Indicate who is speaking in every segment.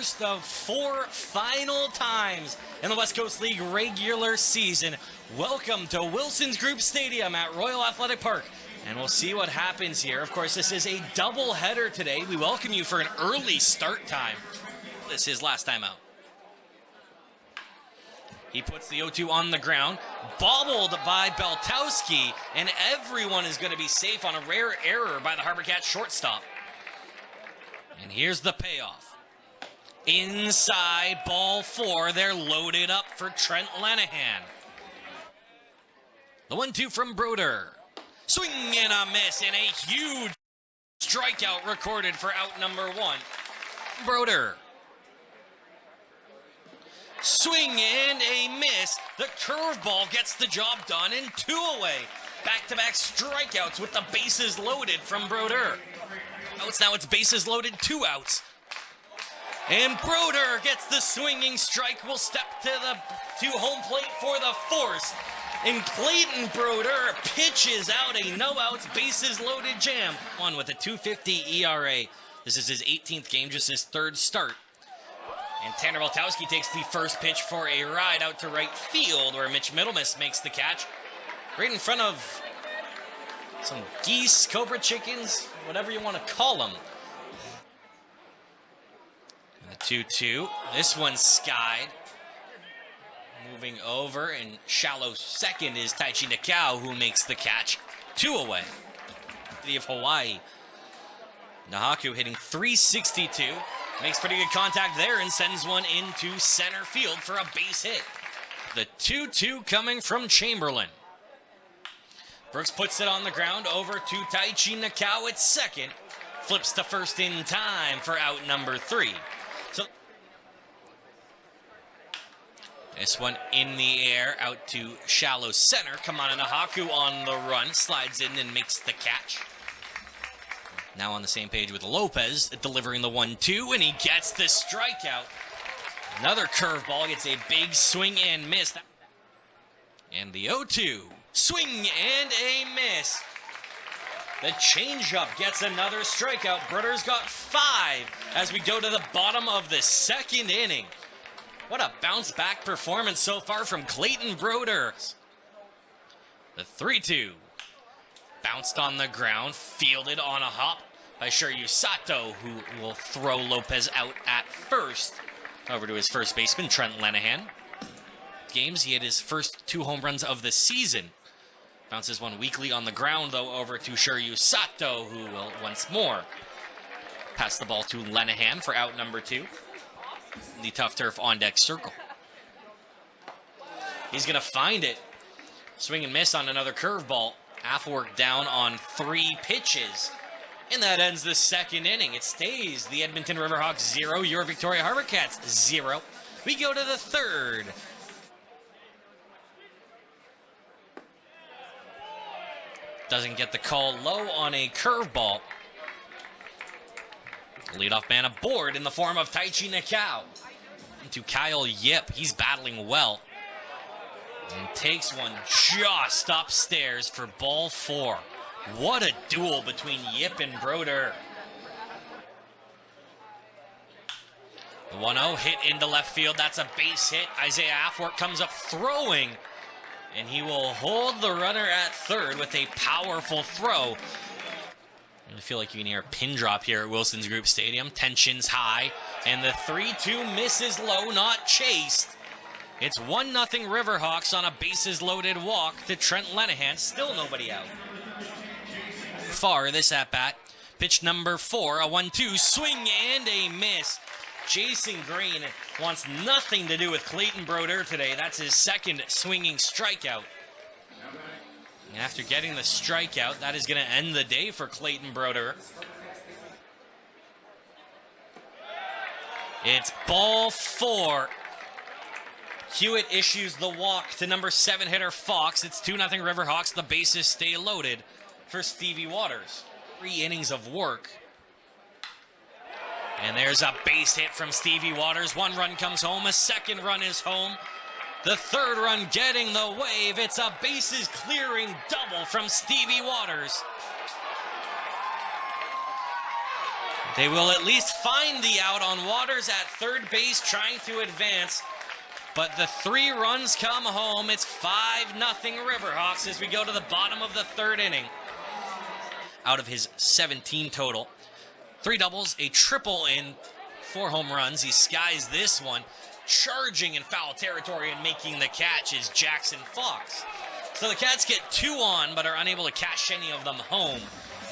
Speaker 1: first of 4 final times in the West Coast League regular season. Welcome to Wilson's Group Stadium at Royal Athletic Park. And we'll see what happens here. Of course, this is a doubleheader today. We welcome you for an early start time. This is his last time out. He puts the 0-2 on the ground, bobbled by Beltowski, and everyone is going to be safe on a rare error by the HarbourCats shortstop. And here's the payoff. Inside, ball 4, they're loaded up for Trent Lenahan. The 1-2 from Broder. Swing and a miss, and a huge strikeout recorded for out number 1. Broder. Swing and a miss. The curveball gets the job done, and 2 away. Back-to-back strikeouts with the bases loaded from Broder. Now it's bases loaded, 2 outs. And Broder gets the swinging strike. Will step to home plate for the force. And Clayton Broder pitches out a no-outs, bases-loaded jam. One with a 2.50 ERA. This is his 18th game, just his 3rd start. And Tanner Beltowski takes the first pitch for a ride out to right field, where Mitch Middlemas makes the catch. Right in front of some geese, cobra chickens, whatever you want to call them. And the 2-2. This one's skied. Moving over, and shallow second is Taichi Nakao, who makes the catch. 2 away. City of Hawaii. Nahaku hitting .362. Makes pretty good contact there and sends one into center field for a base hit. The 2-2 coming from Chamberlain. Brooks puts it on the ground over to Taichi Nakao at second. Flips to first in time for out number 3. So this one in the air out to shallow center. Kamana Nahaku on the run. Slides in and makes the catch. Now on the same page with Lopez, delivering the 1-2, and he gets the strikeout. Another curveball gets a big swing and miss. And the 0-2, swing and a miss. The changeup gets another strikeout. Broder's got 5 as we go to the bottom of the 2nd inning. What a bounce-back performance so far from Clayton Broder. The 3-2. Bounced on the ground, fielded on a hop by Shiryu Sato, who will throw Lopez out at first. Over to his first baseman, Trent Lenahan. Games, he had his first 2 home runs of the season. Bounces one weakly on the ground, though, over to Shiryu Sato, who will once more pass the ball to Lenahan for out number 2. The tough turf on deck circle. He's going to find it. Swing and miss on another curveball. Afwork down on 3 pitches. And that ends the 2nd inning. It stays the Edmonton Riverhawks 0, your Victoria HarbourCats 0. We go to the 3rd. Doesn't get the call low on a curveball. Leadoff man aboard in the form of Taichi Nakao. Into Kyle Yip. He's battling well. And takes one just upstairs for ball 4. What a duel between Yip and Broder. The 1-0 hit into left field. That's a base hit. Isaiah Afwork comes up throwing. And he will hold the runner at 3rd with a powerful throw. I feel like you can hear a pin drop here at Wilson's Group Stadium. Tensions high. And the 3-2 misses low, not chased. It's 1-0 Riverhawks on a bases-loaded walk to Trent Lenahan. Still nobody out. Far this at-bat. Pitch number 4, a 1-2, swing and a miss. Jason Green wants nothing to do with Clayton Broder today. That's his 2nd swinging strikeout. And after getting the strikeout, that is going to end the day for Clayton Broder. It's ball 4. Hewitt issues the walk to number 7 hitter Fox. It's 2-0 Riverhawks. The bases stay loaded for Stevie Waters. 3 innings of work. And there's a base hit from Stevie Waters. 1 run comes home. A 2nd run is home. The 3rd run getting the wave. It's a bases clearing double from Stevie Waters. They will at least find the out on Waters at third base, trying to advance. But the 3 runs come home. It's 5-0 Riverhawks as we go to the bottom of the third inning. Out of his 17 total, 3 doubles, a triple, and 4 home runs. He skies this one. Charging in foul territory and making the catch is Jackson Fox. So the Cats get 2 on, but are unable to cash any of them home.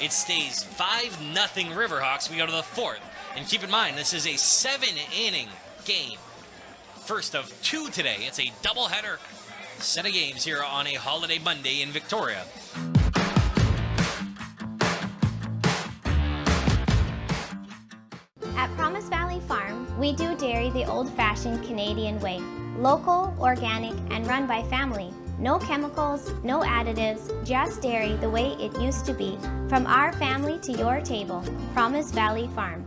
Speaker 1: It stays 5-0 Riverhawks. We go to the 4th. And keep in mind, this is a 7-inning game. First of 2 today. It's a doubleheader set of games here on a holiday Monday in Victoria.
Speaker 2: At Promise Valley Farm, we do dairy the old-fashioned Canadian way. Local, organic, and run by family. No chemicals, no additives, just dairy the way it used to be. From our family to your table, Promise Valley Farm.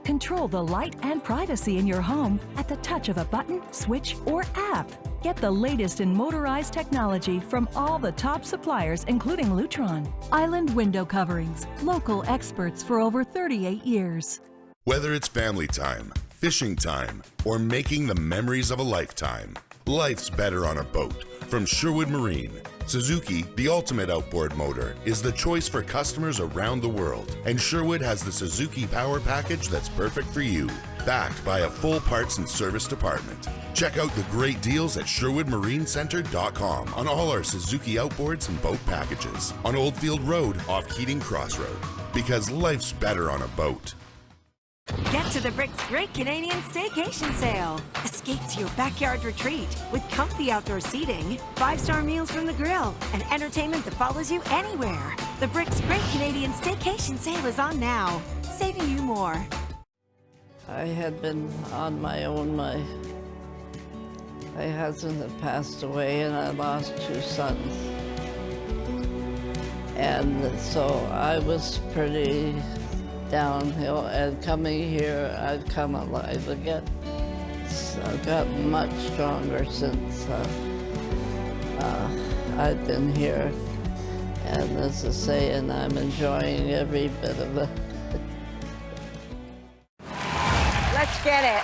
Speaker 3: Control the light and privacy in your home at the touch of a button, switch, or app. Get the latest in motorized technology from all the top suppliers, including Lutron. Island window coverings, local experts for over 38 years.
Speaker 4: Whether it's family time, fishing time, or making the memories of a lifetime, life's better on a boat. From Sherwood Marine, Suzuki, the ultimate outboard motor, is the choice for customers around the world. And Sherwood has the Suzuki Power Package that's perfect for you, backed by a full parts and service department. Check out the great deals at SherwoodMarineCenter.com on all our Suzuki outboards and boat packages. On Oldfield Road off Keating Crossroad. Because life's better on a boat.
Speaker 5: Get to the Bricks Great Canadian Staycation Sale. Escape to your backyard retreat with comfy outdoor seating, 5-star meals from the grill, and entertainment that follows you anywhere. The Bricks Great Canadian Staycation Sale is on now, saving you more.
Speaker 6: I had been on my own. My husband had passed away and I lost 2 sons. And so I was pretty downhill, and coming here, I've come alive again. I've got much stronger since I've been here, and as I say, and I'm enjoying every bit of it.
Speaker 5: Let's get it.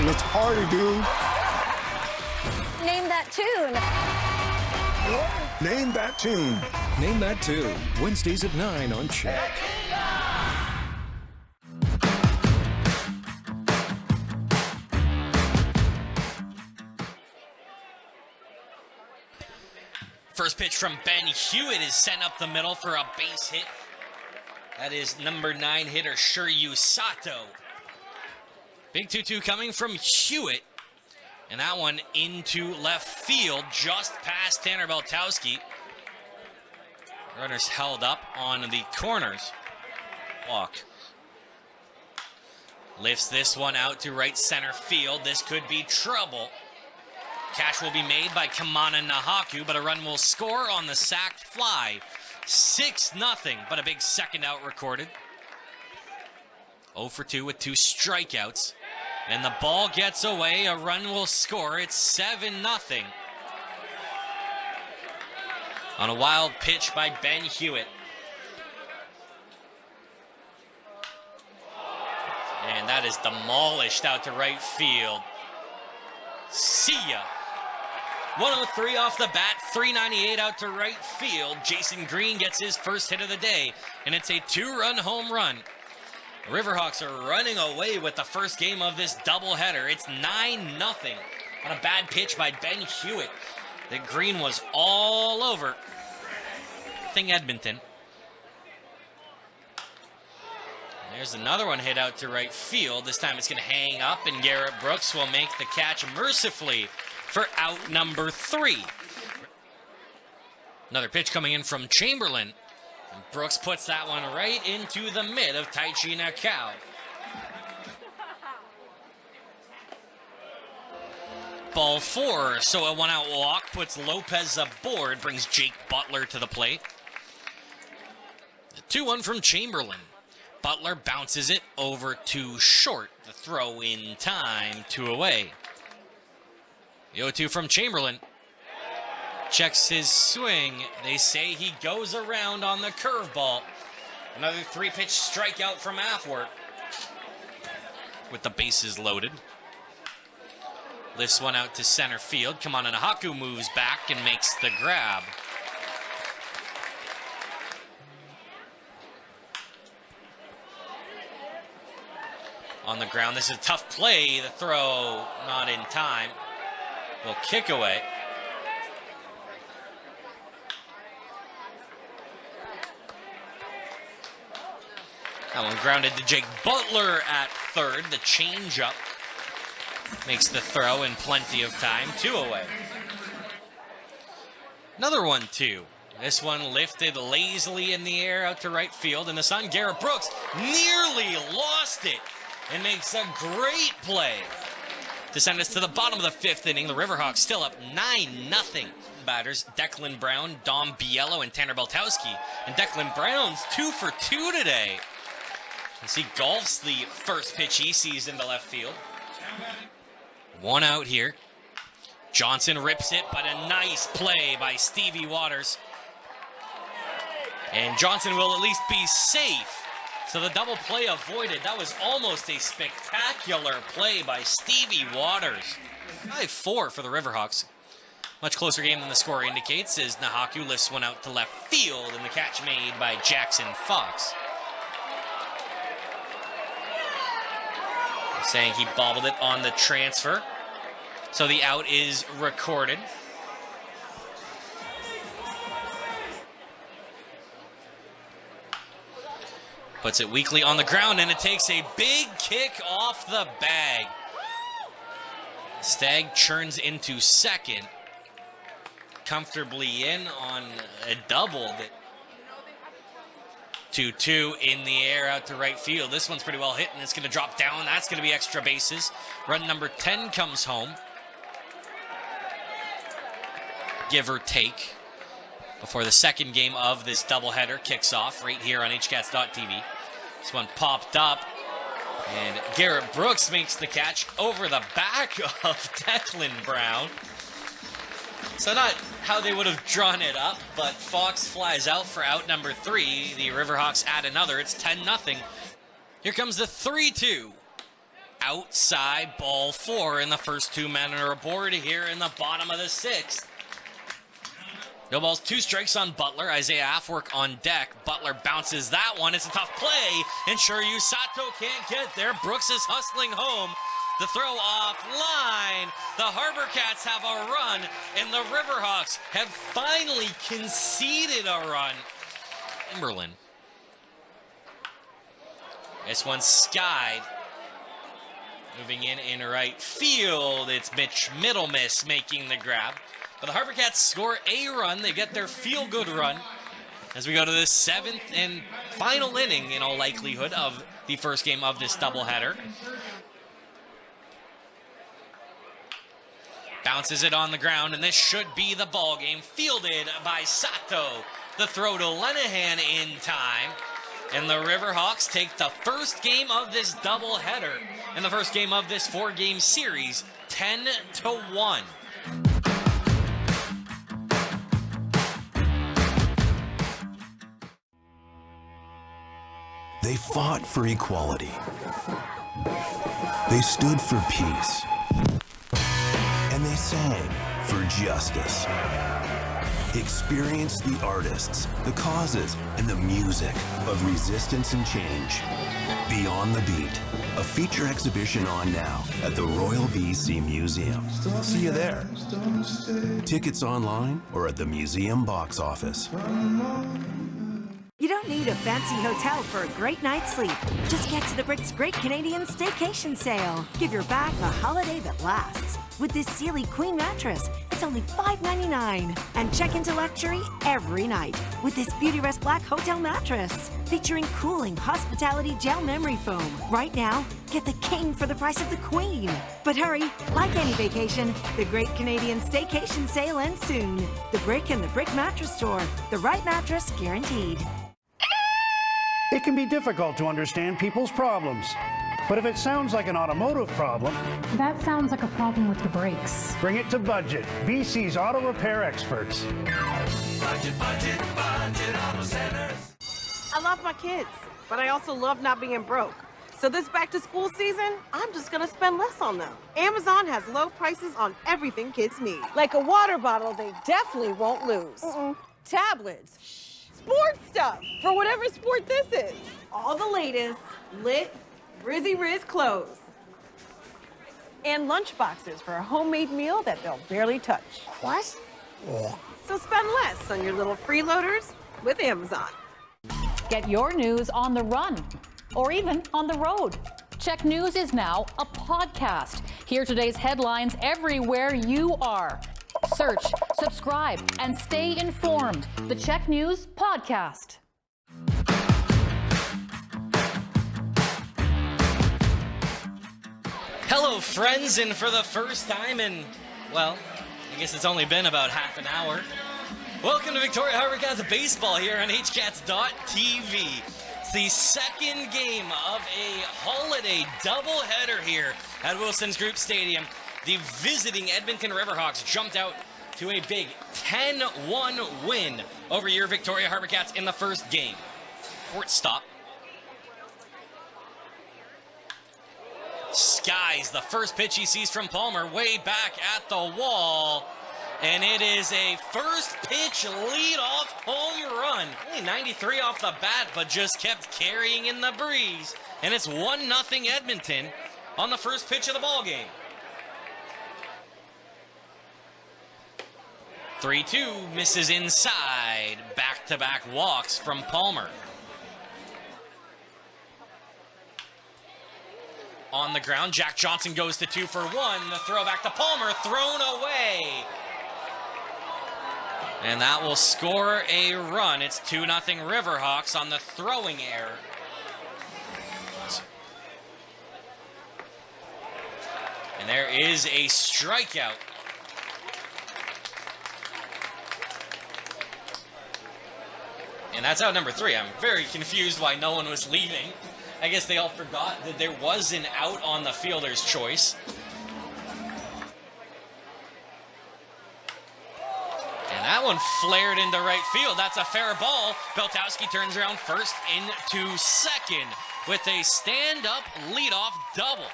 Speaker 7: Let's party, dude.
Speaker 5: Name that tune.
Speaker 7: Name that tune.
Speaker 8: Name that tune. Wednesdays at 9 on CHEK.
Speaker 1: First pitch from Ben Hewitt is sent up the middle for a base hit. That is number 9 hitter Shiryu Sato. Big 2-2 coming from Hewitt. And that one into left field, just past Tanner Beltowski. Runners held up on the corners. Walk. Lifts this one out to right center field. This could be trouble. Catch will be made by Kamana Nahaku, but a run will score on the sac fly. 6-0, but a big second out recorded. 0 for 2 with 2 strikeouts. And the ball gets away. A run will score. It's 7-0. On a wild pitch by Ben Hewitt. And that is demolished out to right field. See ya. 103 off the bat, 398 out to right field. Jason Green gets his first hit of the day, and it's a 2-run home run. The Riverhawks are running away with the first game of this doubleheader. It's 9-0 on a bad pitch by Ben Hewitt that Green was all over. Edmonton. There's another one hit out to right field. This time it's going to hang up, and Garrett Brooks will make the catch mercifully for out number 3. Another pitch coming in from Chamberlain. And Brooks puts that one right into the mid of Taichi Nakao. Ball 4, so a 1-out walk puts Lopez aboard, brings Jake Butler to the plate. The 2-1 from Chamberlain. Butler bounces it over to short. The throw in time, 2 away. The 0-2 from Chamberlain. Checks his swing. They say he goes around on the curveball. Another 3-pitch strikeout from Afwork. With the bases loaded. Lifts one out to center field. Come on, and Haku moves back and makes the grab. On the ground, this is a tough play. The throw not in time. Will kick away. That one grounded to Jake Butler at third. The changeup makes the throw in plenty of time. 2 away. Another 1-2. This one lifted lazily in the air out to right field. And the son, Garrett Brooks, nearly lost it and makes a great play to send us to the bottom of the 5th inning. The Riverhawks still up 9-0. Batters Declan Brown, Dom Biello, and Tanner Beltowski. And Declan Brown's 2 for 2 today. As he golfs the first pitch he sees into left field. 1 out here. Johnson rips it, but a nice play by Stevie Waters. And Johnson will at least be safe. So the double play avoided. That was almost a spectacular play by Stevie Waters. 5-4 for the Riverhawks. Much closer game than the score indicates as Nahaku lifts one out to left field and the catch made by Jackson Fox. Saying he bobbled it on the transfer. So the out is recorded. Puts it weakly on the ground, and it takes a big kick off the bag. Stagg churns into second. Comfortably in on a double. That 2-2 in the air out to right field. This one's pretty well hit, and it's going to drop down. That's going to be extra bases. Run number 10 comes home. Give or take. Before the second game of this doubleheader kicks off right here on HCats.tv. This one popped up, and Garrett Brooks makes the catch over the back of Declan Brown. So not how they would have drawn it up, but Fox flies out for out number 3. The Riverhawks add another. It's 10-0. Here comes the 3-2. Outside ball 4, and the first 2 men are aboard here in the bottom of the 6th. No balls, 2 strikes on Butler. Isaiah Afwork on deck. Butler bounces that one. It's a tough play, and Shiryu Sato can't get there. Brooks is hustling home. The throw offline. The HarbourCats have a run, and the Riverhawks have finally conceded a run. Timberland. This one's skied. Moving in right field. It's Mitch Middlemiss making the grab. But the HarbourCats score a run. They get their feel-good run as we go to the 7th and final inning, in all likelihood, of the first game of this doubleheader. Bounces it on the ground, and this should be the ball game. Fielded by Sato. The throw to Lenahan in time. And the Riverhawks take the first game of this doubleheader and the first game of this 4-game series, 10-1.
Speaker 9: They fought for equality. They stood for peace. And they sang for justice. Experience the artists, the causes, and the music of resistance and change. Beyond the Beat, a feature exhibition on now at the Royal BC Museum. See you there. Tickets online or at the museum box office.
Speaker 5: You don't need a fancy hotel for a great night's sleep. Just get to the Brick's Great Canadian Staycation Sale. Give your back a holiday that lasts. With this Sealy Queen mattress, it's only $5.99. And check into luxury every night with this Beautyrest Black Hotel mattress. Featuring cooling hospitality gel memory foam. Right now, get the king for the price of the queen. But hurry, like any vacation, the Great Canadian Staycation Sale ends soon. The Brick and the Brick Mattress Store. The right mattress guaranteed.
Speaker 10: It can be difficult to understand people's problems. But if it sounds like an automotive problem,
Speaker 11: that sounds like a problem with the brakes.
Speaker 10: Bring it to Budget, BC's auto repair experts.
Speaker 12: Budget Auto Centers. I love my kids, but I also love not being broke. So this back-to-school season, I'm just gonna spend less on them. Amazon has low prices on everything kids need. Like a water bottle they definitely won't lose. Tablets, sports stuff, for whatever sport this is. All the latest, lit, Rizzy Riz clothes. And lunch boxes for a homemade meal that they'll barely touch.
Speaker 2: What?
Speaker 12: So spend less on your little freeloaders with Amazon.
Speaker 11: Get your news on the run or even on the road. CHEK News is now a podcast. Hear today's headlines everywhere you are. Search, subscribe, and stay informed. The CHEK News Podcast.
Speaker 1: Hello, friends, and for the first time in, well, I guess it's only been about half an hour. Welcome to Victoria HarbourCats baseball here on HCats.tv. It's the second game of a holiday doubleheader here at Wilson's Group Stadium. The visiting Edmonton Riverhawks jumped out to a big 10-1 win over your Victoria HarbourCats in the first game. Court stop. Skies the first pitch he sees from Palmer way back at the wall. And it is a first pitch leadoff home run. Only 93 off the bat, but just kept carrying in the breeze. And it's 1-0 Edmonton on the first pitch of the ball game. 3-2 misses inside. Back-to-back walks from Palmer. On the ground, Jack Johnson goes to 2 for 1. The throw back to Palmer, thrown away. And that will score a run. It's 2-0 Riverhawks on the throwing error. And there is a strikeout. And that's out number 3. I'm very confused why no one was leaving. I guess they all forgot that there was an out on the fielder's choice. And that one flared into right field. That's a fair ball. Beltowski turns around first into second with a stand-up leadoff double.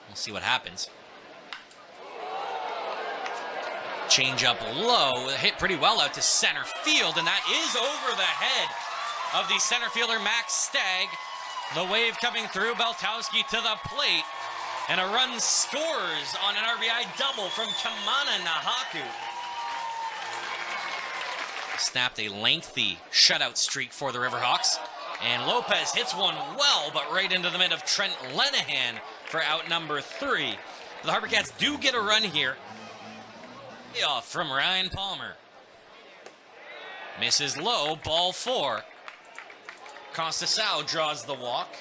Speaker 1: We'll see what happens. Change up low, hit pretty well out to center field, and that is over the head of the center fielder Max Stagg. The wave coming through, Beltowski to the plate, and a run scores on an RBI double from Kamana Nahaku. Snapped a lengthy shutout streak for the Riverhawks, and Lopez hits one well, but right into the mid of Trent Lenahan for out number 3. The HarbourCats do get a run here. Off from Ryan Palmer. Misses low, ball 4. Costasau draws the walk.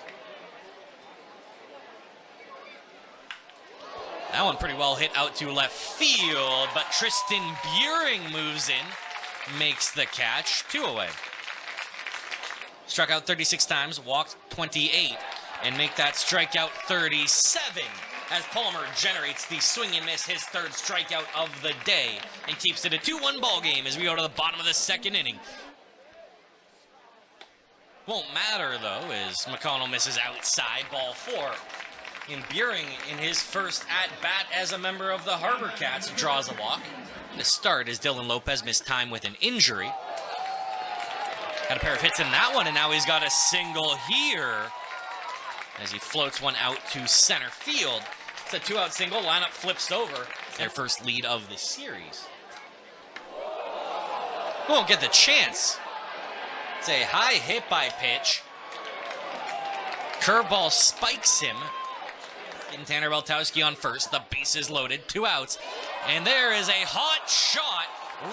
Speaker 1: That one pretty well hit out to left field, but Tristan Buring moves in, makes the catch, 2 away. Struck out 36 times, walked 28, and make that strikeout 37 as Palmer generates the swing and miss, his 3rd strikeout of the day, and keeps it a 2-1 ball game as we go to the bottom of the 2nd inning. Won't matter, though, as McConnell misses outside, ball 4. And Buring, in his first at-bat as a member of the HarbourCats, draws a walk. And to start, as Dylan Lopez missed time with an injury. Had a pair of hits in that one, and now he's got a single here as he floats one out to center field. It's a 2-out single, lineup flips over. Their first lead of the series. Won't get the chance. It's a high hit by pitch. Curveball spikes him. And Tanner Beltowski on first. The base is loaded. 2 outs. And there is a hot shot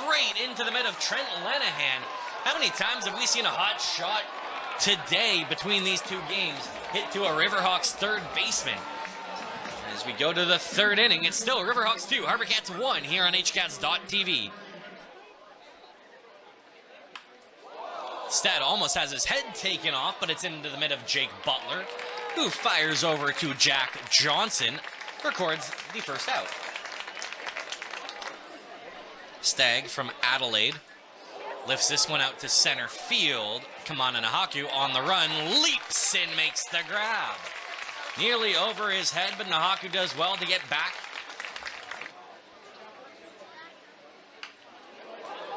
Speaker 1: right into the mid of Trent Lenahan. How many times have we seen a hot shot today between these 2 games hit to a Riverhawks 3rd baseman? As we go to the 3rd inning, it's still Riverhawks 2, HarbourCats 1 here on HCats.tv. Stead almost has his head taken off, but it's into the mid of Jake Butler, who fires over to Jack Johnson, records the first out. Stagg from Adelaide Lifts this one out to center field. Kamana Nahaku on the run, leaps and makes the grab. Nearly over his head, but Nahaku does well to get back.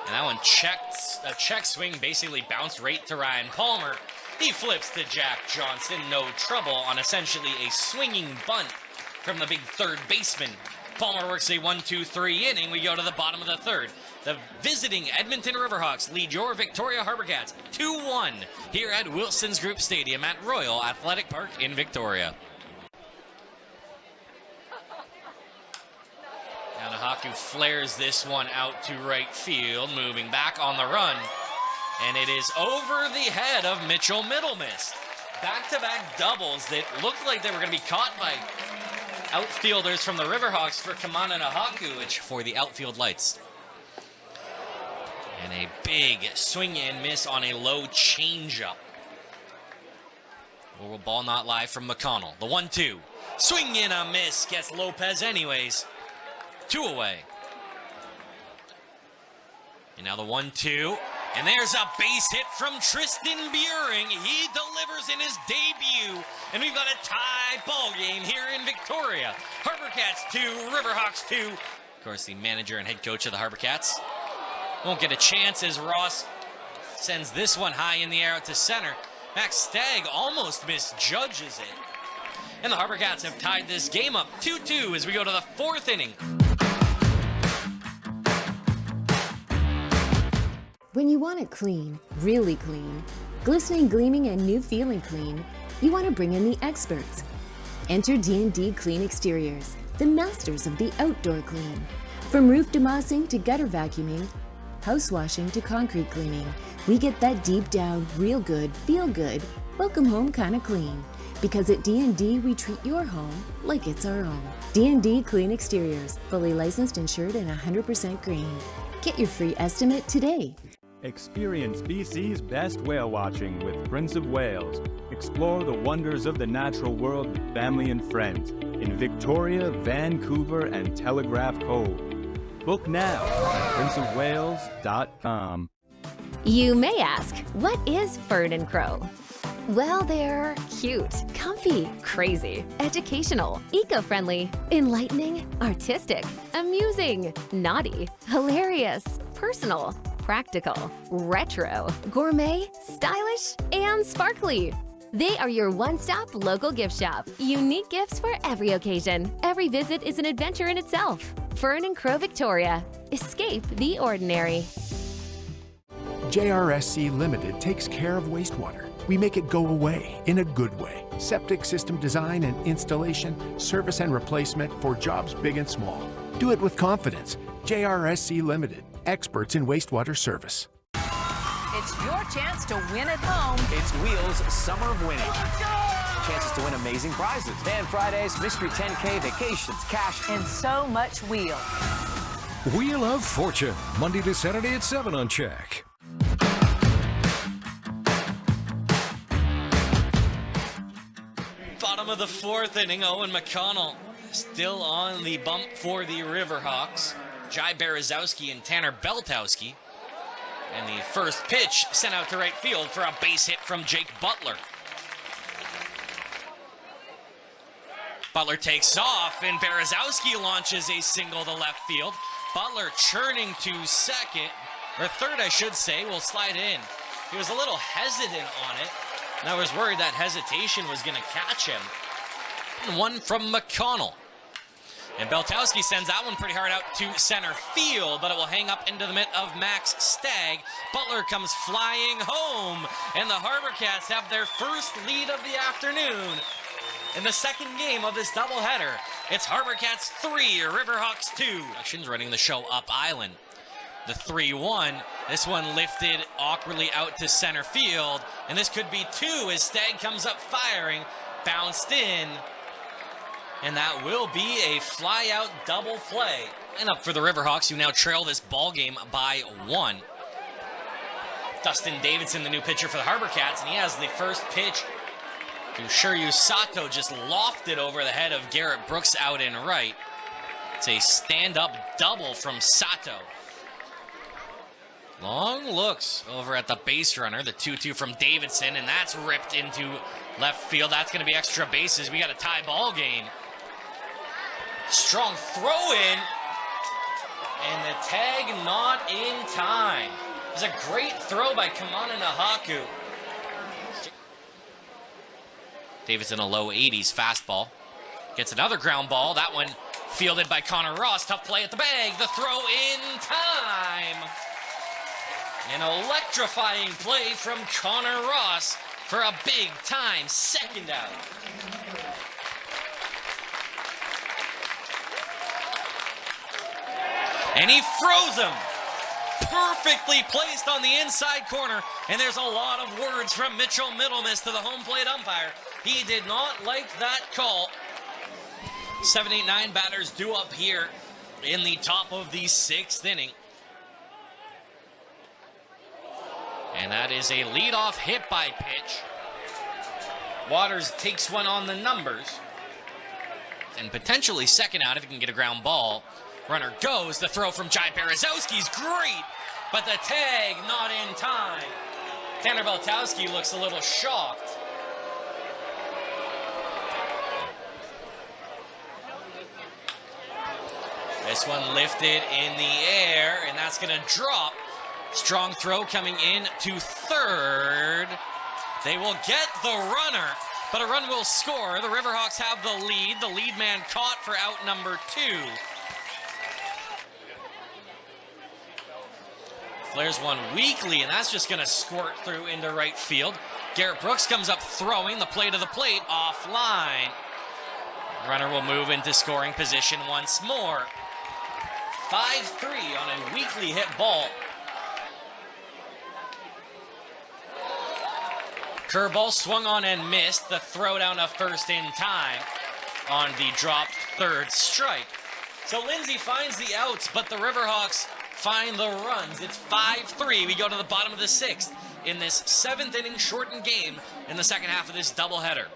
Speaker 1: And that one checked, a check swing basically bounced right to Ryan Palmer. He flips to Jack Johnson, no trouble on essentially a swinging bunt from the big third baseman. Palmer works a 1-2-3 inning. We go to the bottom of the third. The visiting Edmonton Riverhawks lead your Victoria HarbourCats 2-1 here at Wilson's Group Stadium at Royal Athletic Park in Victoria. Now Nahaku flares this one out to right field, moving back on the run. And it is over the head of Mitchell Middlemist. Back-to-back doubles that looked like they were going to be caught by outfielders from the Riverhawks for Kamana Nahaku, which for the outfield lights. And a big swing and miss on a low changeup. Or ball not live from McConnell. The 1-2. Swing and a miss. Gets Lopez anyways. 2 away. And now the 1-2. And there's a base hit from Tristan Buring. He delivers in his debut. And we've got a tie ball game here in Victoria. HarbourCats 2, Riverhawks 2. Of course, the manager and head coach of the HarbourCats won't get a chance as Ross sends this one high in the air out to center. Max Stagg almost misjudges it. And the HarbourCats have tied this game up 2-2 as we go to the 4th inning.
Speaker 13: When you want it clean, really clean, glistening, gleaming, and new feeling clean, you want to bring in the experts. Enter D&D Clean Exteriors, the masters of the outdoor clean. From roof demossing to gutter vacuuming, house washing to concrete cleaning, we get that deep down, real good, feel good, welcome home kind of clean. Because at D&D, we treat your home like it's our own. D&D Clean Exteriors, fully licensed, insured, and 100% green. Get your free estimate today.
Speaker 14: Experience BC's best whale watching with Prince of Wales. Explore the wonders of the natural world with family and friends in Victoria, Vancouver, and Telegraph Cove. Book now at princeofwales.com.
Speaker 15: You may ask, what is Fern & Crow? Well, they're cute, comfy, crazy, educational, eco-friendly, enlightening, artistic, amusing, naughty, hilarious, personal, practical, retro, gourmet, stylish, and sparkly. They are your one-stop local gift shop. Unique gifts for every occasion. Every visit is an adventure in itself. Fern & Crow Victoria. Escape the ordinary.
Speaker 16: JRSC Limited takes care of wastewater. We make it go away in a good way. Septic system design and installation, service and replacement for jobs big and small. Do it with confidence. JRSC Limited, experts in wastewater service.
Speaker 17: It's your chance to win at home.
Speaker 18: It's Wheels Summer of Winning. Chances to win amazing prizes. Fan Fridays, Mystery 10K, vacations, cash,
Speaker 17: and so much wheel.
Speaker 8: Wheel of Fortune, Monday to Saturday at 7 on CHEK.
Speaker 1: Bottom of the 4th inning, Owen McConnell still on the bump for the Riverhawks. Jai Berezowski and Tanner Beltowski. And the first pitch sent out to right field for a base hit from Jake Butler. Butler takes off, and Berezowski launches a single to left field. Butler churning to second, or third, I should say, will slide in. He was a little hesitant on it, and I was worried that hesitation was going to catch him. And one from McConnell. And Beltowski sends that one pretty hard out to center field, but it will hang up into the mitt of Max Stagg. Butler comes flying home, and the HarbourCats have their first lead of the afternoon in the second game of this doubleheader. It's HarbourCats 3, Riverhawks 2. Actions running the show up island. The 3-1, this one lifted awkwardly out to center field, and this could be 2 as Stagg comes up firing, bounced in, and that will be a fly-out double play. And up for the Riverhawks, who now trail this ball game by 1. Dustin Davidson, the new pitcher for the HarbourCats, and he has the first pitch to Shiryu Sato, just lofted over the head of Garrett Brooks out in right. It's a stand-up double from Sato. Long looks over at the base runner, the 2-2 from Davidson, and that's ripped into left field. That's going to be extra bases. We got a tie ball game. Strong throw in, and the tag not in time. It was a great throw by Kamana Nahaku. Davidson a low 80s fastball. Gets another ground ball. That one fielded by Connor Ross. Tough play at the bag. The throw in time. An electrifying play from Connor Ross for a big time second out. And he froze him. Perfectly placed on the inside corner. And there's a lot of words from Mitchell Middlemiss to the home plate umpire. He did not like that call. 7-8-9 batters due up here in the top of the 6th inning. And that is a leadoff hit by pitch. Waters takes one on the numbers. And potentially second out if he can get a ground ball. Runner goes. The throw from Jai Berezowski's great, but the tag not in time. Tanner Beltowski looks a little shocked. This one lifted in the air, and that's going to drop. Strong throw coming in to third. They will get the runner, but a run will score. The Riverhawks have the lead. The lead man caught for out number 2. Flares one weakly, and that's just going to squirt through into right field. Garrett Brooks comes up throwing the plate of the plate offline. Runner will move into scoring position once more. 5-3 on a weakly hit ball. Curveball swung on and missed. The throw down to first in time on the dropped third strike. So Lindsay finds the outs, but the Riverhawks find the runs. It's 5-3. We go to the bottom of the 6th in this 7th inning shortened game in the second half of this doubleheader.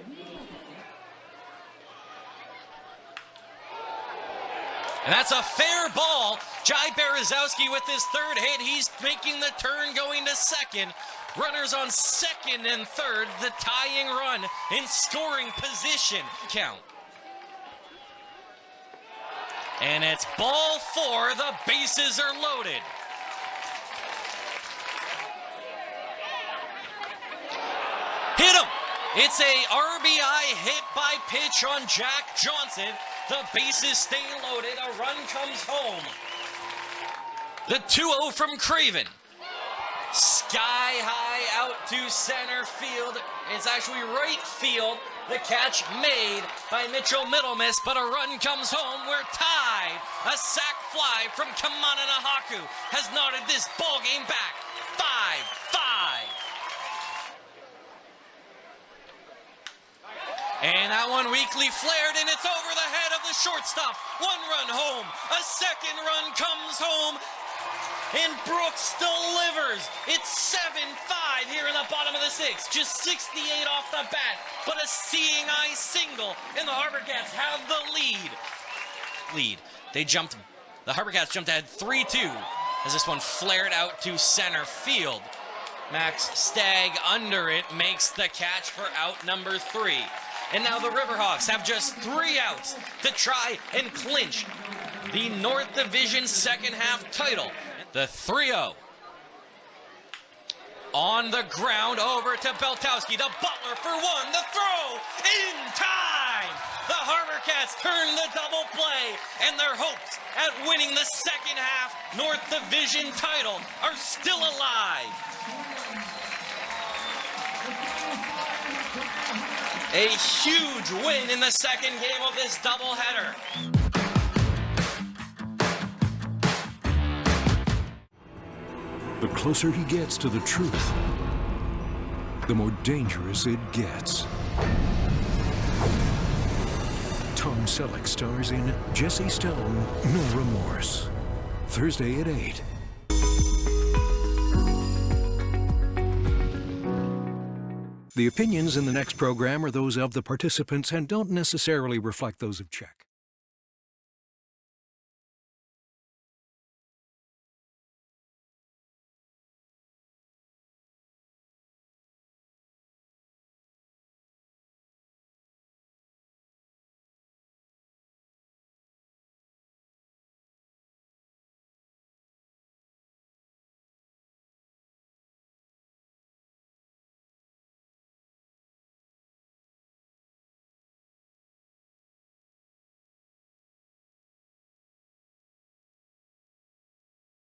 Speaker 1: And that's a fair ball. Jai Berezowski with his third hit. He's making the turn going to second. Runners on second and third. The tying run in scoring position. Count. And it's ball 4. The bases are loaded. Hit him. It's a RBI hit by pitch on Jack Johnson. The bases stay loaded. A run comes home. The 2-0 from Craven. Sky high out to center field. It's actually right field. The catch made by Mitchell Middlemiss, but a run comes home. We're tied. A sac fly from Kamana Nahaku has knotted this ball game back. 5-5. And that one weakly flared, and it's over the head of the shortstop. 1 run home. A second run comes home. And Brooks delivers. It's 7-5 here in the bottom of the 6th. Just 68 off the bat, but a seeing eye single, and the HarbourCats have the lead. The HarbourCats jumped ahead 3-2 as this one flared out to center field. Max Stagg under it makes the catch for out number 3. And now the Riverhawks have just 3 outs to try and clinch the North Division second half title. The 3-0. On the ground over to Beltowski. The Butler for 1. The throw in time. The HarbourCats turn the double play, and their hopes at winning the second half North Division title are still alive. A huge win in the second game of this doubleheader.
Speaker 8: The closer he gets to the truth, the more dangerous it gets. Tom Selleck stars in Jesse Stone, No Remorse. Thursday at 8. The opinions in the next program are those of the participants and don't necessarily reflect those of CHEK.